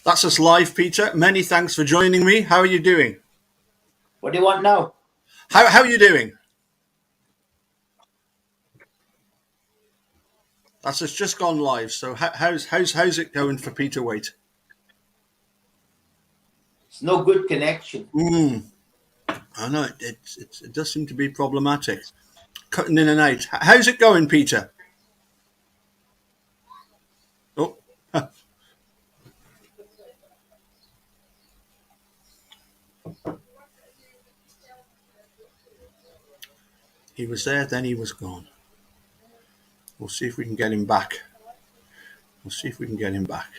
That's us live, Peter. Many thanks for joining me. How are you doing? What do you want now? How are you doing? That's us just gone live. So how's it going for Peter Waite? It's no good connection. I know it does seem to be problematic, cutting in and out. How's it going, Peter? Oh, he was there, then he was gone. We'll see if we can get him back. We'll see if we can get him back.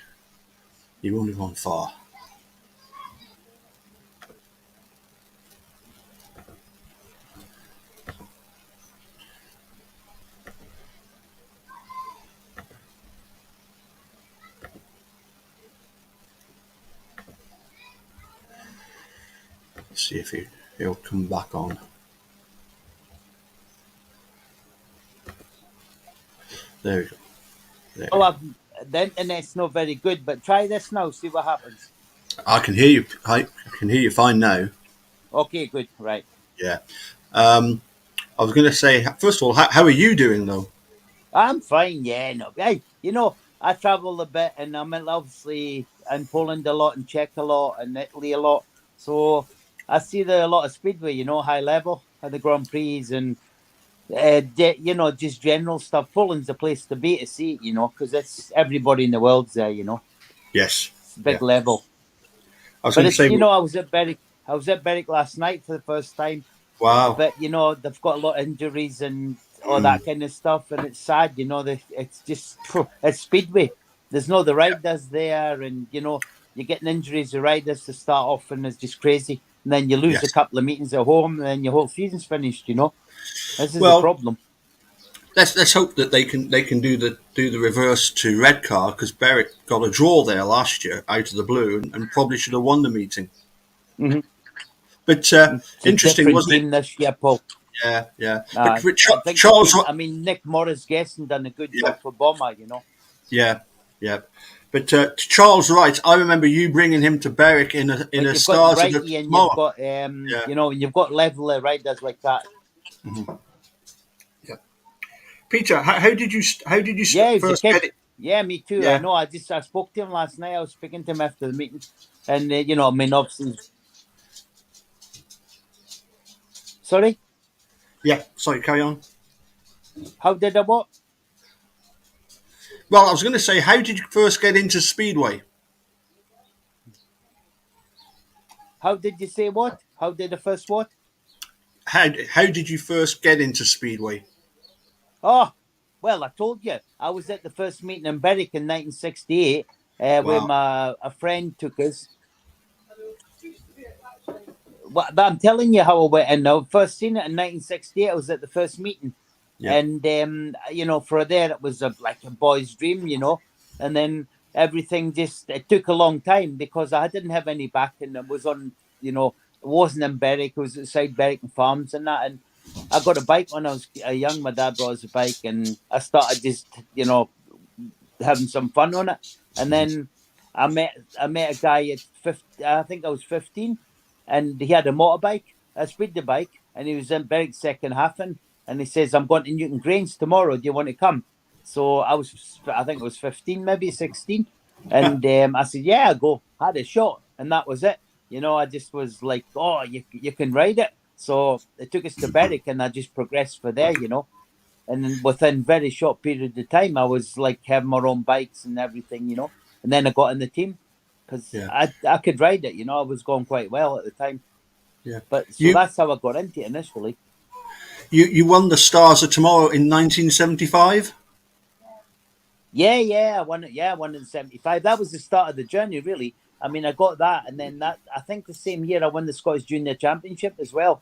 He won't have gone far. Let's see if he'll come back on. There we go. Well, the internet's not very good, but try this now, see what happens. I can hear you. I can hear you fine now. Okay, good, right. Yeah. I was going to say, first of all, how are you doing though? I'm fine, yeah. No, hey, I travel a bit, and I'm obviously in Poland a lot, and Czech a lot, and Italy a lot. So I see a lot of speedway, high level, and the Grand Prix, and just general stuff. Poland's the place to be to see it, because it's everybody in the world's there, Yes. It's big level. I was going to say, I was at Berwick. I was at Berwick last night for the first time. wow. But they've got a lot of injuries and all that kind of stuff, and it's sad. It's just it's speedway. There's no the riders there, and you're getting injuries. The riders to start off, and it's just crazy. And then you lose a couple of meetings at home, and then your whole season's finished. This is the problem. Let's hope that they can do the reverse to Redcar, because Berwick got a draw there last year out of the blue and probably should have won the meeting. Mm-hmm. But interesting, wasn't it? This year, Paul. Yeah. But Charles, Nick Morris Guesson done a good job for Bomber, Yeah. But Charles Wright, I remember you bringing him to Berwick in a Stars of the Tomorrow. And you've got level riders like that. Mm-hmm. Yeah. Peter, how did you first get it? Yeah, me too. Yeah. I know. I spoke to him last night. I was speaking to him after the meeting, and obviously. Sorry? Yeah, sorry, carry on. How did I what? Well, I was going to say, how did you first get into Speedway? How did you say what? How did the first what? How did you first get into Speedway? Oh, well, I told you. I was at the first meeting in Berwick in 1968 where a friend took us. But I'm telling you how I went in now. First seen it in 1968. I was at the first meeting. Yeah. And, for there, it was like a boy's dream, And then everything it took a long time because I didn't have any backing. It was on, it wasn't in Berwick. It was outside Berwick and Farms and that. And I got a bike when I was young. My dad brought us a bike. And I started just, having some fun on it. And then I met a guy at 15, I think I was 15. And he had a motorbike, a speeder bike, and he was in Berwick second half. And he says, I'm going to Newton Grange tomorrow. Do you want to come? So I think it was 15, maybe 16. And I said, yeah, I'll go. Had a shot. And that was it. I just was like, oh, you can ride it. So it took us to Berwick and I just progressed for there, And then within very short period of time, I was like having my own bikes and everything, And then I got in the team. Because I could ride it, I was going quite well at the time. Yeah. But that's how I got into it initially. You won the Stars of Tomorrow in 1975? Yeah, I won it. Yeah, I won in 75. That was the start of the journey, really. I mean, I got that, and then I think the same year I won the Scottish Junior Championship as well.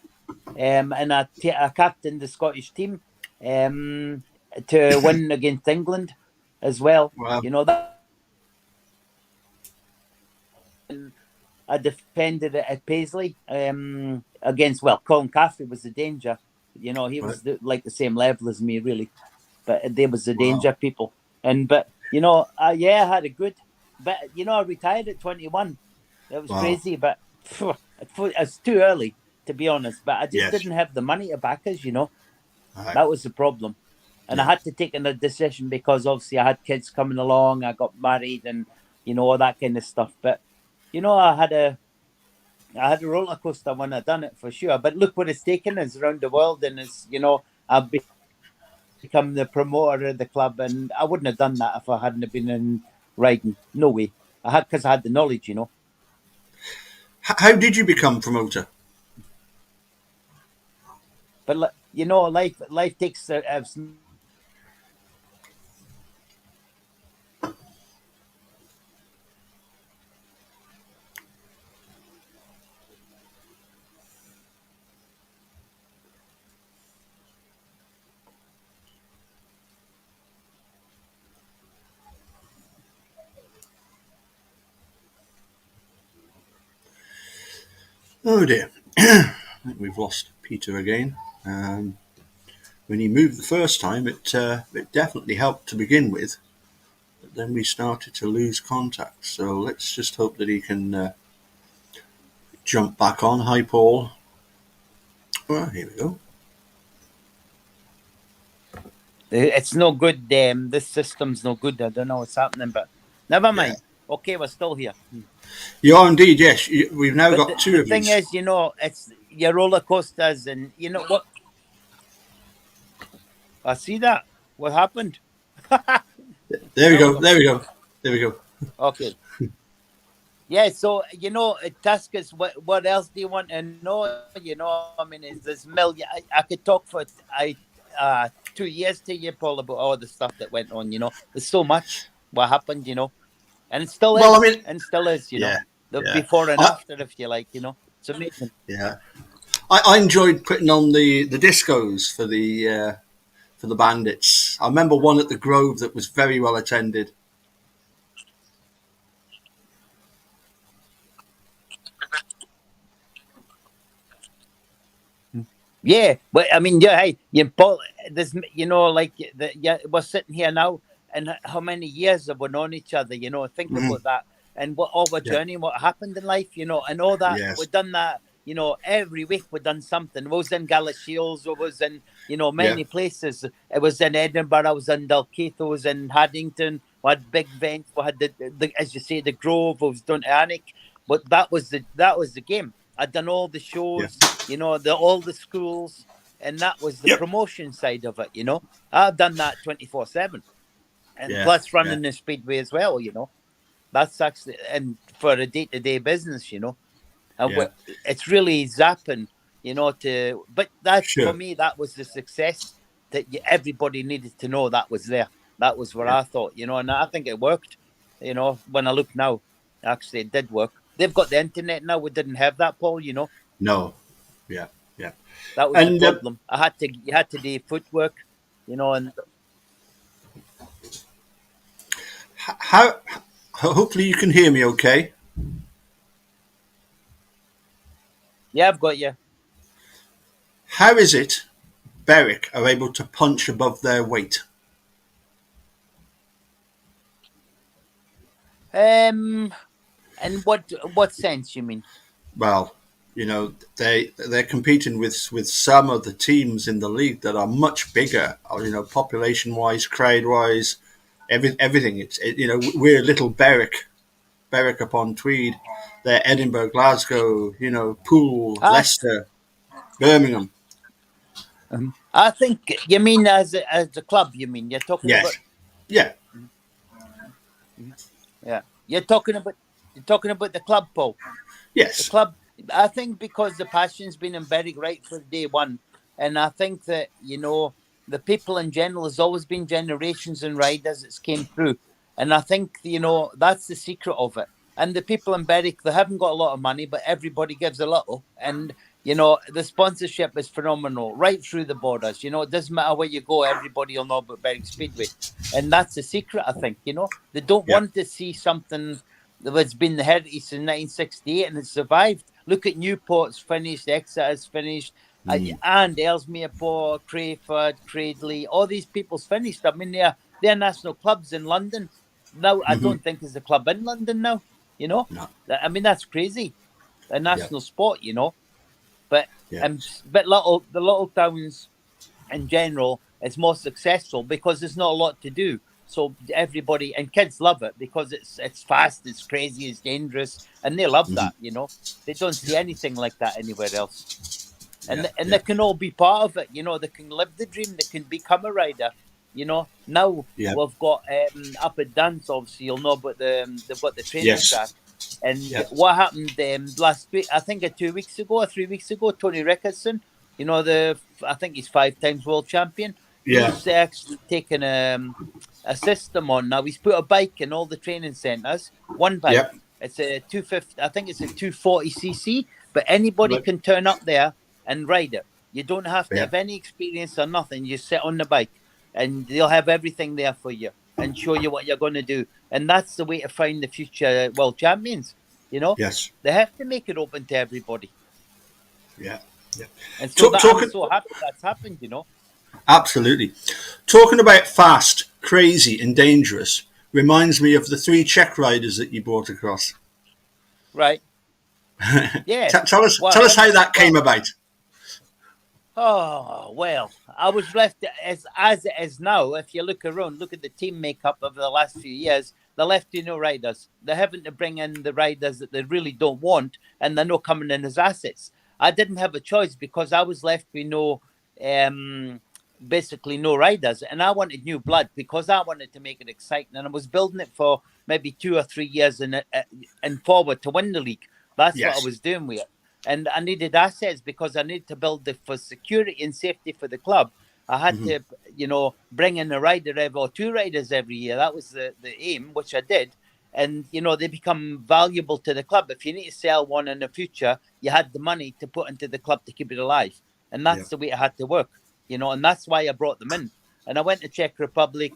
And I captained the Scottish team to win against England as well. Wow. That. And I defended it at Paisley against, Colin Caffrey was the danger. He was like the same level as me, really. But there was the danger, people. But I had a good but I retired at 21. It was Wow. crazy, but it's too early, to be honest. But I just Yes. didn't have the money to back us. Aye. That was the problem. And I Yeah. had to take a decision because obviously I had kids coming along, I got married, and all that kind of stuff. But I had a roller coaster when I done it for sure. But look what it's taken us around the world, and I've become the promoter of the club, and I wouldn't have done that if I hadn't have been in riding. No way. Because I had the knowledge. How did you become promoter? But life takes Oh dear. I think we've lost Peter again. When he moved the first time, it definitely helped to begin with, but then we started to lose contact. So let's just hope that he can jump back on. Hi, Paul. Well, here we go. It's no good. This system's no good. I don't know what's happening, but never mind. Yeah. Okay, we're still here. You are indeed, yes. We've now got two the of thing these. is, it's your roller coasters, and you know what? I see that. What happened? There we go. There we go. There we go. Okay. Yeah, so Tuscus, what else do you want to know? I mean, is this million? I could talk for 2 years to you, Paul, about all the stuff that went on. There's so much what happened. And it still is. Well, I mean, and still is. yeah, the yeah. before and after, if you like. It's amazing. Yeah, I enjoyed putting on the discos for the Bandits. I remember one at the Grove that was very well attended. Yeah, but I mean, yeah, hey, Paul, there's, we're sitting here now, and how many years have we known each other? Think about that, and what all our journey, what happened in life, and all that. Yes. We've done that, every week we've done something. We was in Galashiels, we was in, many places. It was in Edinburgh, I was in Dalkeith, I was in Haddington. We had big events. We had the as you say, the Grove. I was done Annick, but that was the game. I'd done all the shows, all the schools, and that was the promotion side of it. I've done that 24/7, and plus running the speedway as well. That's actually, and for a day-to-day business, and it's really zapping, but that's for me. That was the success that everybody needed to know that was there. That was what I thought, and I think it worked. When I look now, actually, it did work. They've got the internet now. We didn't have that, Paul. No. Yeah. That was the problem. You had to do footwork, and how. Hopefully, you can hear me. Okay. Yeah, I've got you. How is it Berwick are able to punch above their weight? In what sense you mean? Well, they're competing with some of the teams in the league that are much bigger. Population wise, crowd wise, everything. We're little Berwick upon Tweed. They're Edinburgh, Glasgow, Poole, Leicester, Birmingham. I think you mean as a club. You mean you're talking about? Yeah. Yeah, you're talking about the club, Paul. Yes. The club. I think because the passion's been in Berwick right from day one, and I think that the people in general has always been generations and riders that's came through, and I think that's the secret of it. And the people in Berwick, they haven't got a lot of money, but everybody gives a little, and the sponsorship is phenomenal right through the borders. It doesn't matter where you go, everybody will know about Berwick Speedway, and that's the secret. I think they don't want to see something that's been the heritage since 1968 and it's survived. Look at Newport's finished, Exeter's finished, and Ellesmere Port, Crayford, Cradley, all these people's finished. I mean, they're national clubs in London. now I don't think there's a club in London now. You know, No. I mean that's crazy. A national sport, you know. But Yeah. but the little towns in general is more successful because there's not a lot to do. So everybody and kids love it because it's fast, it's crazy, it's dangerous, and they love that. You know, they don't see anything like that anywhere else. And they can all be part of it. You know, they can live the dream. They can become a rider. You know, now we've got up at Duns. Obviously, you'll know, but they've got the training track. And what happened last week? I think 2 weeks ago or 3 weeks ago, Tony Rickardson. You know, I think he's 5 times world champion. Yeah. He's actually taken a system on now. He's put a bike in all the training centres. One bike. Yep. It's a 250. I think it's a 240cc. But anybody can turn up there and ride it. You don't have to have any experience or nothing. You sit on the bike, and they'll have everything there for you and show you what you're going to do. And that's the way to find the future world champions. You know, they have to make it open to everybody. Yeah. And so I'm so happy that's happened, you know. Absolutely. Talking about fast, crazy, and dangerous reminds me of the 3 Czech riders that you brought across. Right. Yeah. Tell us how that came about. Oh, well, I was left as it is now. If you look around, look at the team makeup over the last few years, they're left with no riders. They're having to bring in the riders that they really don't want, and they're not coming in as assets. I didn't have a choice because I was left with basically no riders, and I wanted new blood because I wanted to make it exciting, and I was building it for maybe 2 or 3 years and forward to win the league. That's what I was doing with it. And I needed assets because I needed to build it for security and safety for the club. I had to, you know, bring in a rider or 2 riders every year. That was the aim, which I did. And, you know, they become valuable to the club. If you need to sell one in the future, you had the money to put into the club to keep it alive. And that's the way it had to work, you know, and that's why I brought them in. And I went to Czech Republic.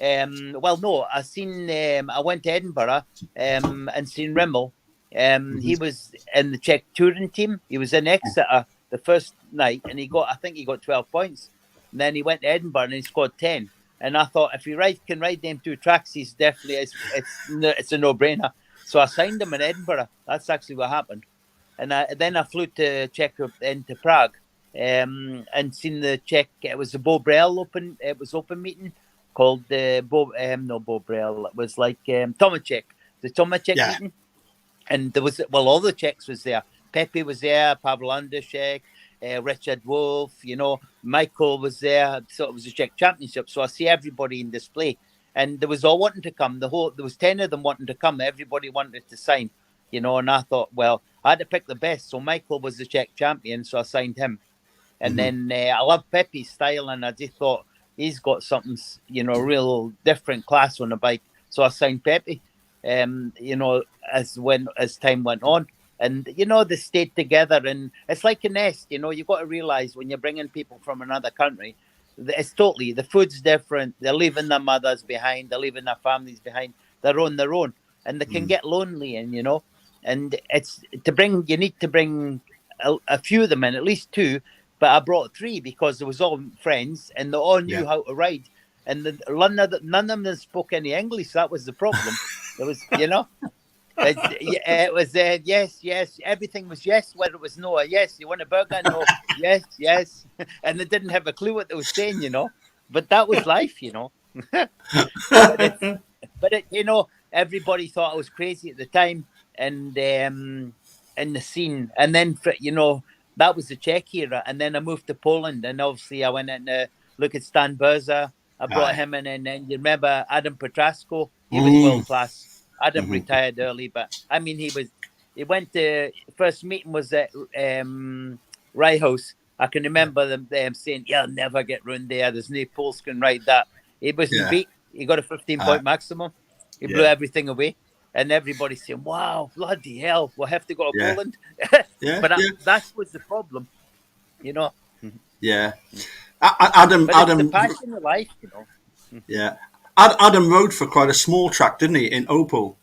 I went to Edinburgh and seen Rimmel. He was in the Czech touring team. He was in Exeter the first night, and I think he got 12 points. And then he went to Edinburgh and he scored 10. And I thought, if he can ride them 2 tracks, he's definitely it's a no-brainer. So I signed him in Edinburgh. That's actually what happened. And then I flew to into Prague, and seen the Czech. It was the Bobrel open. It was open meeting called the Bobrel. It was like Tomacek, the Tomacek meeting. And there was, all the Czechs was there. Pepe was there, Pavel Andršek, Richard Wolf, you know, Michael was there. So it was a Czech championship. So I see everybody in display. And there was all wanting to come. There was 10 of them wanting to come. Everybody wanted to sign, you know, and I thought, well, I had to pick the best. So Michael was the Czech champion, so I signed him. And then I love Pepe's style, and I just thought he's got something, you know, real different class on the bike. So I signed Pepe. You know, as time went on, and you know, they stayed together, and it's like a nest. You know, you've got to realize when you're bringing people from another country, it's totally, the food's different. They're leaving their mothers behind, they're leaving their families behind. They're on their own, and they can get lonely, and you know, and you need to bring a few of them in, at least 2. But I brought 3 because it was all friends, and they all knew how to ride. And none of them spoke any English. That was the problem. It was, you know, it was yes. Everything was yes, whether it was no or yes. You want a burger? No. yes. And they didn't have a clue what they were saying, you know. But that was life, you know. but you know, everybody thought I was crazy at the time, and in the scene. And then, you know, that was the Czech era. And then I moved to Poland, and obviously I went in to look at Stan Berza. I brought him in, and then you remember Adam Petrasco. He was world class. Adam retired early, but I mean, he went to, first meeting was at Rye House. I can remember them saying, "You'll never get round there. There's no Poles can ride that." He wasn't beat. He got a 15-point maximum. He blew everything away, and everybody saying, "Wow, bloody hell, we'll have to go to Poland." But that was the problem, you know. Yeah. Adam, the passion of life, you know. Yeah, Adam rode for quite a small track, didn't he, in Opel?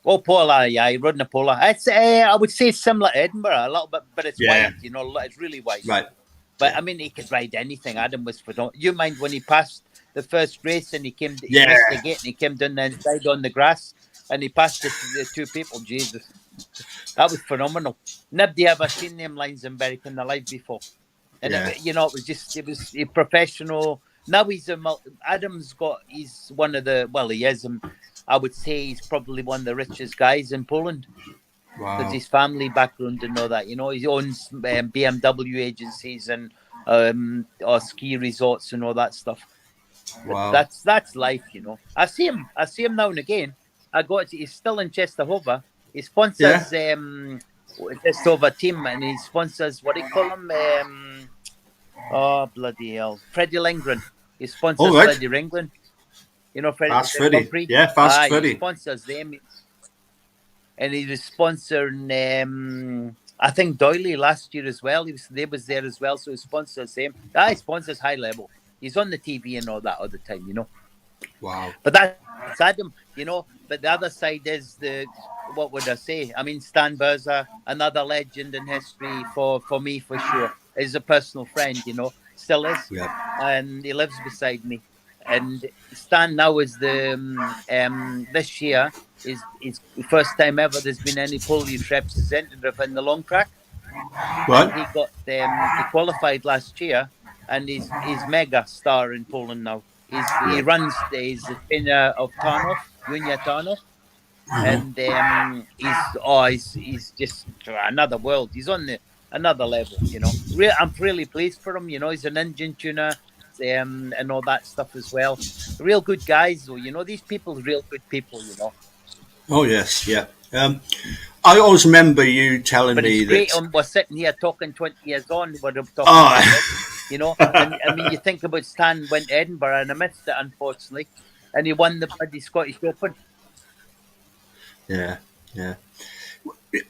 Pola, yeah, he rode in a Pola. It's I would say similar to Edinburgh a little bit, but it's wide, you know, it's really wide. Right. But I mean, he could ride anything. Adam was phenomenal. You mind when he passed the first race, and he missed the gate, and he came down the inside on the grass, and he passed the two people. Jesus, that was phenomenal. Nobody ever seen them lines in Berwick in their life before. And it was a professional. Now he's he's one of the, well, he is, I would say he's probably one of the richest guys in Poland. Wow. Because his family background and all that, he owns BMW agencies and or ski resorts and all that stuff. Wow. But that's life, I see him now and again. He's still in Chesterhover. He sponsors Chesterhover team, and he sponsors, what do you call him? Oh, bloody hell. Freddie Lindgren. He sponsors Freddie Lindgren. Freddie. Fast Freddie. Yeah, Fast Freddie. He sponsors them. And he was sponsoring, I think, Doyley last year as well. They was there as well, so he sponsors them. He sponsors High Level. He's on the TV and all that all the time, Wow. But that's Adam, But the other side is what would I say? I mean, Stan Berza, another legend in history for me, for sure. He's a personal friend, still is. Yeah. And he lives beside me. And Stan now is this year is the first time ever there's been any Polish representative in the long track. What? He got he qualified last year, and he's mega star in Poland now. He runs. He's the trainer of Tarnów, Junior Tarnów, and he's just another world. He's on another level. I'm really pleased for him. He's an engine tuner. And all that stuff as well. Real good guys, though. These people, real good people. Oh yes, yeah. I always remember you telling me that. We're sitting here talking 20 years on. We're talking about it, And, I mean, you think about Stan went to Edinburgh, and I missed it, unfortunately, and he won the Scottish Open. Yeah.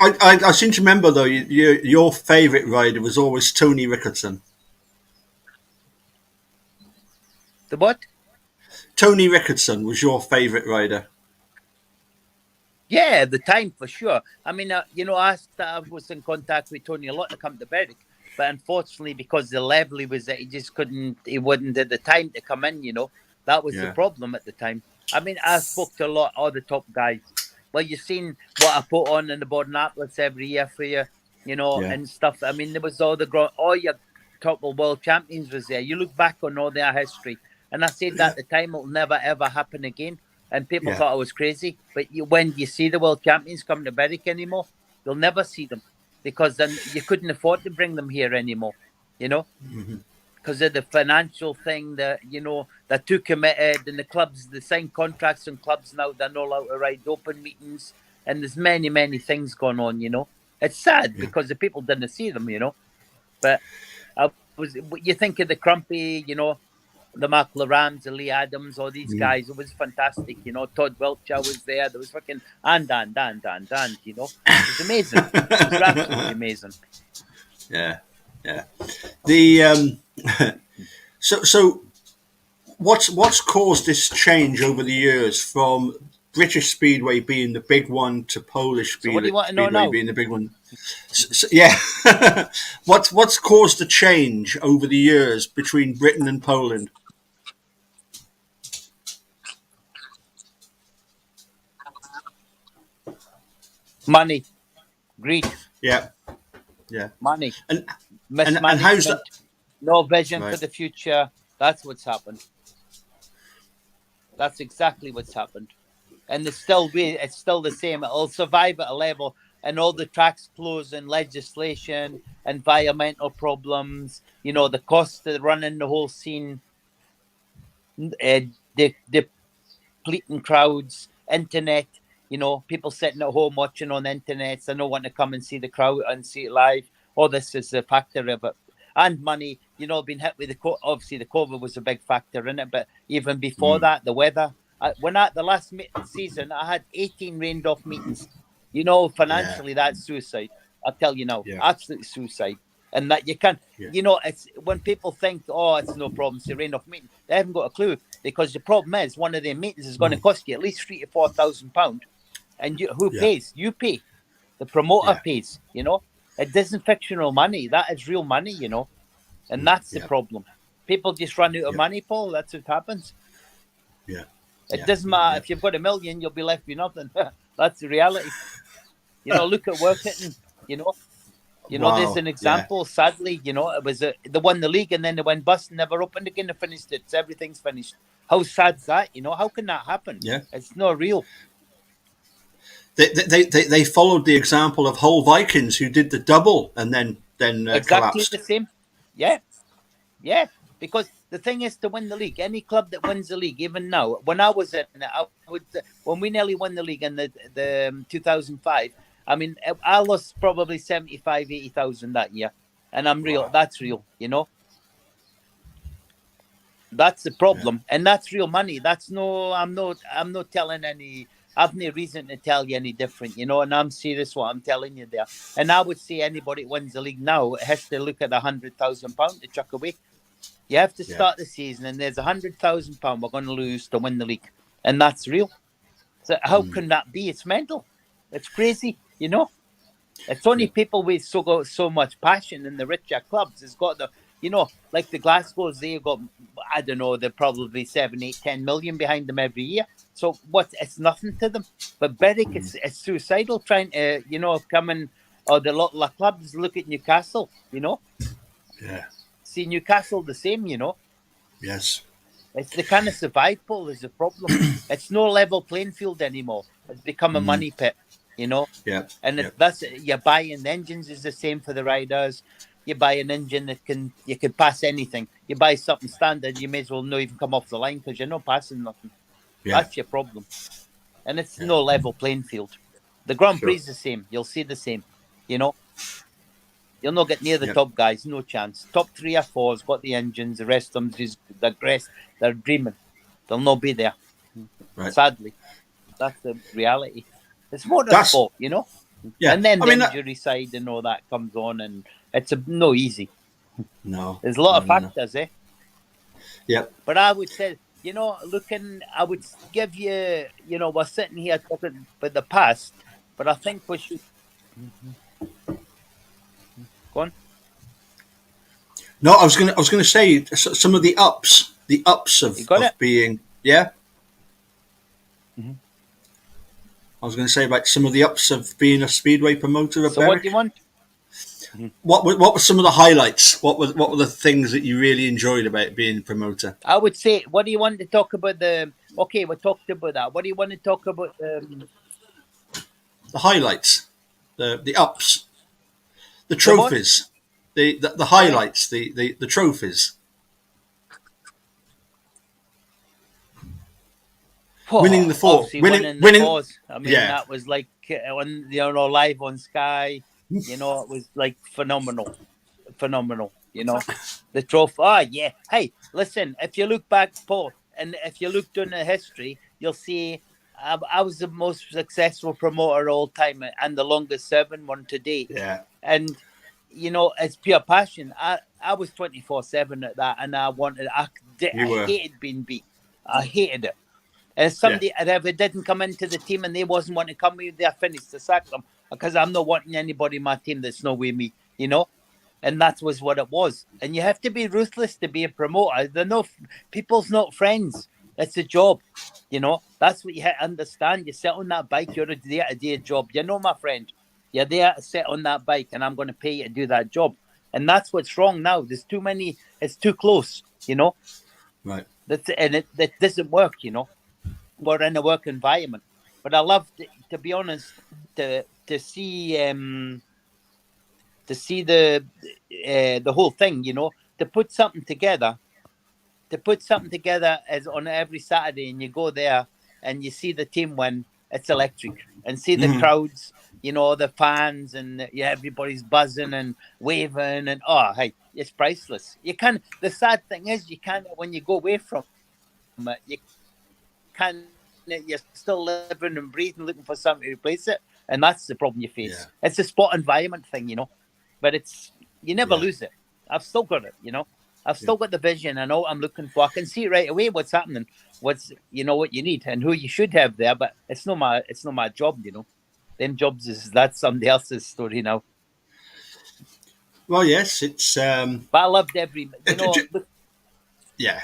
I seem to remember though. Your favourite rider was always Tony Rickardson. The what? Tony Rickardson was your favourite rider. Yeah, at the time, for sure. I mean, I was in contact with Tony a lot to come to Berwick, but unfortunately, because the level he was at, he wouldn't at the time to come in, That was the problem at the time. I mean, I spoke to all the top guys. Well, you've seen what I put on in the Borden Atlas every year for you, and stuff. I mean, there was all your top world champions was there. You look back on all their history. And I said that at the time, it'll never, ever happen again. And people thought I was crazy. But when you see the world champions coming to Berwick anymore, you'll never see them. Because then you couldn't afford to bring them here anymore, Because of the financial thing, they're too committed. And the clubs, they sign contracts and clubs now, they're not allowed to ride open meetings. And there's many, many things going on, It's sad because the people didn't see them, But you think of the Crumpy, the Mark Larams, the Lee Adams, all these guys, it was fantastic, Todd Welcher was there. There was fucking Dan, it was amazing. It was absolutely amazing. Yeah. The so what's caused this change over the years from British Speedway being the big one to Polish Speedway, what do you want to know now? Being the big one? What's caused the change over the years between Britain and Poland? Money, greed. Yeah. Money, and mismanagement, how's that? No vision for the future. That's what's happened. That's exactly what's happened. And it's still the same. It'll survive at a level, and all the tracks closing, legislation, environmental problems, the cost of running the whole scene, the depleting crowds, internet, people sitting at home watching on the internet, they don't want to come and see the crowd and see it live. All this is a factor of it. And money, being hit with obviously the COVID was a big factor in it, but even before that, the weather. When at the last season, I had 18 rained off meetings. Financially, that's suicide. I'll tell you now, absolute suicide. And that you can, it's when people think, it's no problem, it's a rain off meeting. They haven't got a clue, because the problem is one of their meetings is going to cost you at least £3,000 to £4,000, and who pays? You pay. The promoter pays. It isn't fictional money. That is real money. And that's the problem. People just run out of money, Paul. That's what happens. Yeah. It Yeah. doesn't matter Yeah. if you've got $1 million, you'll be left with nothing. That's the reality. Look at Workington. There's Wow. an Yeah. example. Sadly, it was they won the league and then they went bust and never opened again. They finished it. So everything's finished. How sad's that? How can that happen? Yeah. It's not real. They followed the example of Hull Vikings, who did the double and then Exactly collapsed. the same. Yeah. Yeah. Because the thing is to win the league. Any club that wins the league, even now, when I was in it, when we nearly won the league in the 2005, I mean, I lost probably 75, 80,000 that year. And I'm real. Wow. That's real, That's the problem. And that's real money. I'm not telling any, I've no reason to tell you any different, and I'm serious what I'm telling you there. And I would say anybody that wins the league now has to look at £100,000 to chuck away. You have to start the season and there's £100,000 we're going to lose to win the league. And that's real. So how can that be? It's mental. It's crazy, It's only people with so much passion in the richer clubs has got the, like the Glasgow's, they've got, I don't know, they're probably 7, 8, 10 million behind them every year. So it's nothing to them. But Berwick, it's suicidal trying to, come in, or the lot of clubs look at Newcastle, Yeah. See Newcastle the same, Yes. It's the kind of survive pool is a problem. It's no level playing field anymore. It's become a money pit, Yeah. And that's you're buying engines is the same for the riders. You buy an engine that you can pass anything. You buy something standard, you may as well not even come off the line because you're not passing nothing. Yeah. That's your problem. And it's no level playing field. The Grand Prix is the same. You'll see the same. You'll not get near the top guys, no chance. Top 3 or 4's got the engines, the rest of them they're dreaming. They'll not be there. Right. Sadly. That's the reality. It's motorsport, Yeah. And then the injury side and all that comes on, and it's no easy. No. There's a lot of factors, Yeah. But I would say, I would give you, we're sitting here talking about the past, but I think we should. Go on. No, I was gonna say some of the ups of being Mm-hmm. I was going to say about some of the ups of being a speedway promoter. So what do you want? What were some of the highlights? What were the things that you really enjoyed about being a promoter? I would say, what do you want to talk about? Okay, we talked about that. What do you want to talk about? The highlights, the ups, the trophies, the highlights, the trophies. Winning the four, winning the fours. I mean, that was like on live on Sky. It was like phenomenal. The trophy. Hey, listen. If you look back, Paul, and if you look down the history, you'll see I was the most successful promoter all time and the longest serving one to date. Yeah. And it's pure passion. I was 24/7 at that, and I hated being beat. I hated it. And somebody if it didn't come into the team and they wasn't wanting to come with, they're finished to sack them because I'm not wanting anybody in my team that's not with me, And that was what it was. And you have to be ruthless to be a promoter. People's not friends. It's a job, That's what you have to understand. You sit on that bike, you're there to do a job. My friend. You're there to sit on that bike, and I'm going to pay you to do that job. And that's what's wrong now. There's too many. It's too close, Right. That doesn't work, We're in a work environment, but I love to be honest to see the whole thing, to put something together as on every Saturday, and you go there and you see the team win. It's electric, and see the crowds, the fans, and everybody's buzzing and waving, and hey, it's priceless. You can. The sad thing is, you can't when you go away from it, you can't. You're still living and breathing, looking for something to replace it, and that's the problem you face. Yeah. It's a sport environment thing, but you never lose it. I've still got it, I've still got the vision. I know what I'm looking for. I can see right away what's happening, what you need and who you should have there. But it's not my job, Them jobs that's somebody else's story now. Well, yes, it's. But I loved every, Yeah.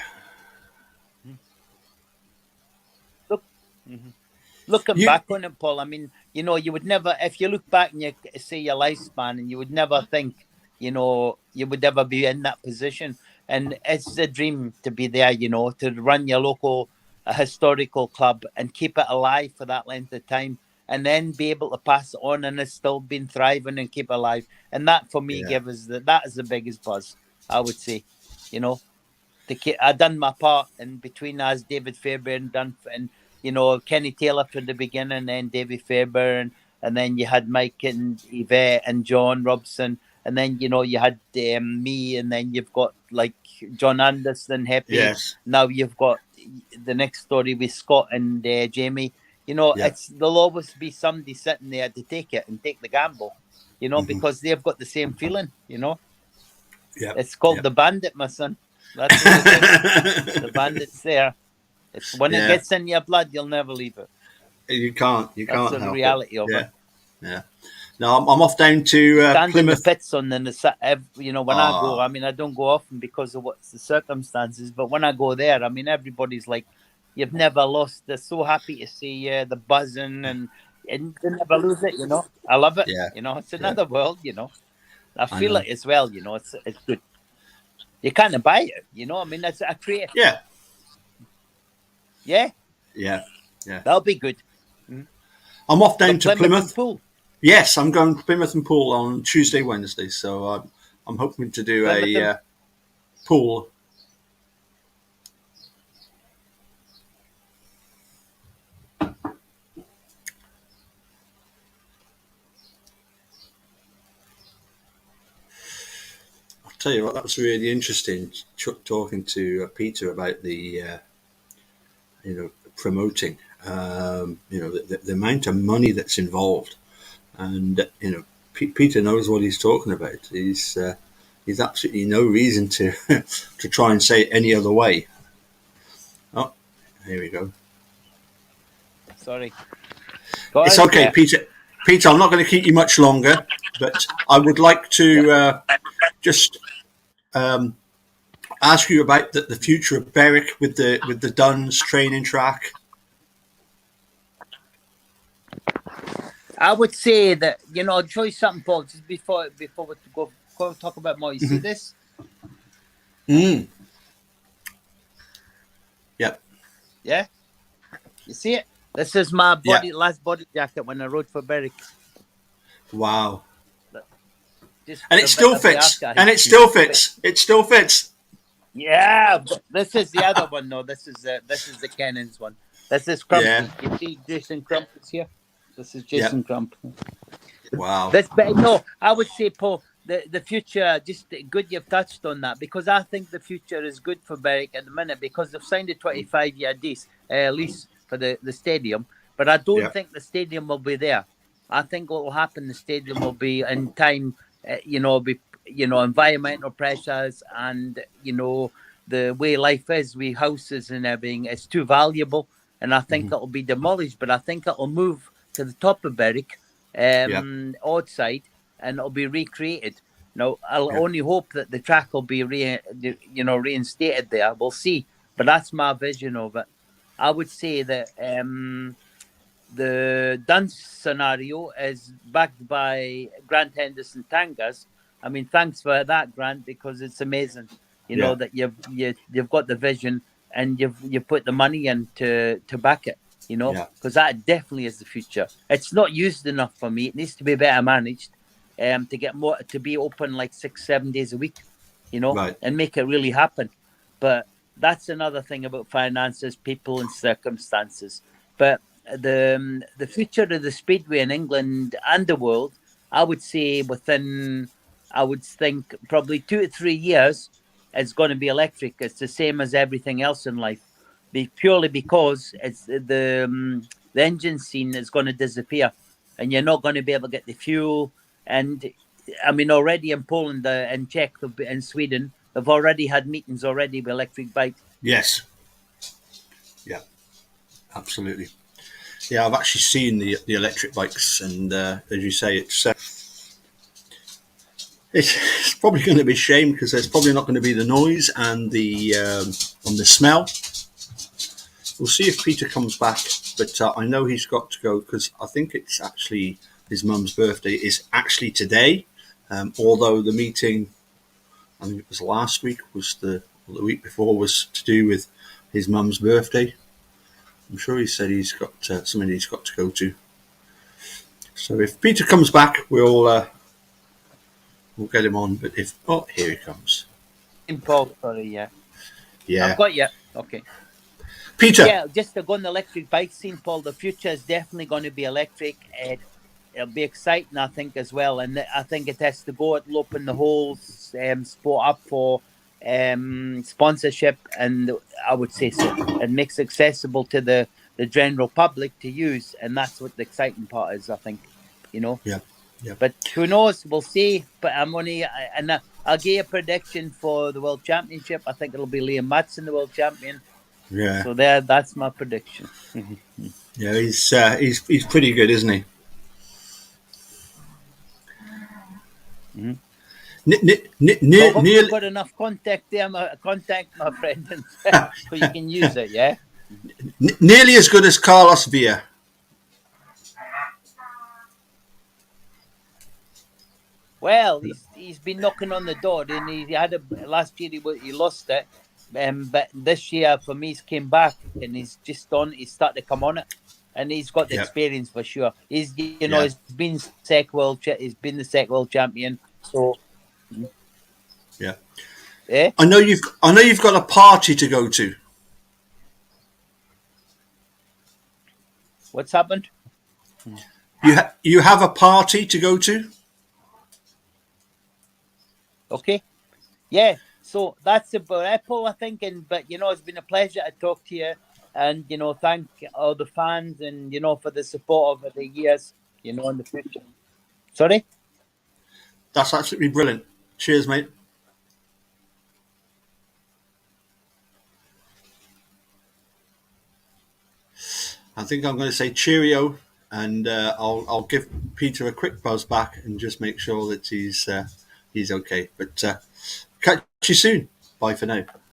Looking back on it, Paul, I mean, you know, you would never, if you look back and you see your lifespan, and you would never think, you know, you would ever be in that position. And it's a dream to be there, you know, to run your local historical club and keep it alive for that length of time, and then be able to pass it on, and it's still been thriving and keep alive. And that for me gives that is the biggest buzz, I would say, you know. I done my part in between as David Fairbairn done, and you know, Kenny Taylor from the beginning, then David Fairbairn, and then you had Mike and Yvette and John Robson, and then, you know, you had me, and then you've got like John Anderson, Happy. Yes. Now you've got the next story with Scott and Jamie. You know, there'll always be somebody sitting there to take it and take the gamble, you know, because they've got the same feeling, you know. Yeah. It's called the Bandit, my son. That's what it is. The Bandit's there. It's when it gets in your blood, you'll never leave it. You can't. That's the help reality it. of it. Yeah. No, I'm off down to Stand Plymouth. in the pits on you know, when I go, I mean, I don't go often because of what's the circumstances, but when I go there, I mean, everybody's like, you've never lost. They're so happy to see the buzzing, and you never lose it, you know. I love it. Yeah. You know, it's another world, you know. I feel it as well, you know. It's good. You can't buy it, you know. I mean, that's a creative. Yeah. Yeah. That'll be good. I'm off down to Plymouth. Pool. Yes, I'm going to Plymouth and Pool on Tuesday, Wednesday. So I'm hoping to do a pool. I'll tell you what, that was really interesting. Talking to Peter about the, you know, promoting. You know, the amount of money that's involved, and you know, Peter knows what he's talking about. He's absolutely no reason to to try and say it any other way. Oh, here we go. Sorry, it's okay, Peter. Peter, I'm not going to keep you much longer, but I would like to just ask you about the future of Berwick with the Duns training track. I would say that, you know, I'll show you something, Paul, just before we go talk about more. You see this? Yep. Yeah? You see it? This is my last body jacket when I rode for Berwick. Wow. Just and it still fits. And it still fits. It still fits. Yeah. But this is the other one, though. This is the Cannons one. This is Crump. Yeah. You see Jason Crump is here? This is Jason Crump. Wow. No, I would say, Paul, the future, just good you've touched on that, because I think the future is good for Berwick at the minute, because they've signed a 25-year lease for the stadium, but I don't think the stadium will be there. I think what will happen, the stadium will be in time, environmental pressures and, you know, the way life is with houses and everything, it's too valuable, and I think it'll be demolished, but I think it'll move to the top of Berwick, outside, and it'll be recreated. Now, I'll only hope that the track will be reinstated there. We'll see, but that's my vision of it. I would say that the Dunce scenario is backed by Grant Henderson Tangas. I mean, thanks for that, Grant, because it's amazing. You know that you've got the vision and you've put the money in to back it. You know, because that definitely is the future. It's not used enough for me. It needs to be better managed, to get more, to be open like 6-7 days a week, you know, and make it really happen. But that's another thing about finances, people, and circumstances. But the future of the speedway in England and the world, I would say I would think probably 2 to 3 years, it's going to be electric. It's the same as everything else in life. Purely because it's the engine scene is going to disappear, and you're not going to be able to get the fuel. And I mean, already in Poland and Czech and Sweden, they've already had meetings already with electric bikes. Yes. Yeah, absolutely. Yeah, I've actually seen the electric bikes, and as you say, it's probably going to be a shame because there's probably not going to be the noise and the smell. We'll see if Peter comes back but I know he's got to go because I think it's actually his mum's birthday is actually today. Although the meeting, I think it was last week, the week before was to do with his mum's birthday. I'm sure he said he's got something he's got to go to. So if Peter comes back, we'll get him on. But if here he comes. In Paul, sorry, yeah. Yeah. I've got you. Okay. Peter. Yeah, just to go on the electric bike scene, Paul, the future is definitely going to be electric. It'll be exciting, I think, as well. And I think it has to go. It'll open the whole sport up for sponsorship. And I would say so. It makes it accessible to the general public to use. And that's what the exciting part is, I think, Yeah. But who knows? We'll see. But I'll give you a prediction for the World Championship. I think it'll be Liam Matson, the world champion. Yeah. So that's my prediction. Yeah, he's pretty good, isn't he? Mm-hmm. You've got enough contact there, my friend, so you can use it. Yeah. Nearly as good as Carlos Villa. Well, he's been knocking on the door, and he had last year he lost it, but this year for me he's came back and he's started to come on it, and he's got the experience for sure. He's he's been the SEC world champion. So yeah, eh? I know you've got a party to go to. What's happened? You have a party to go to. Okay. Yeah. So that's about Apple, I think. But it's been a pleasure to talk to you, and thank all the fans and for the support over the years, in the future. Sorry? That's absolutely brilliant. Cheers, mate. I think I'm going to say cheerio, and I'll give Peter a quick buzz back and just make sure that he's okay. But catch you soon. Bye for now.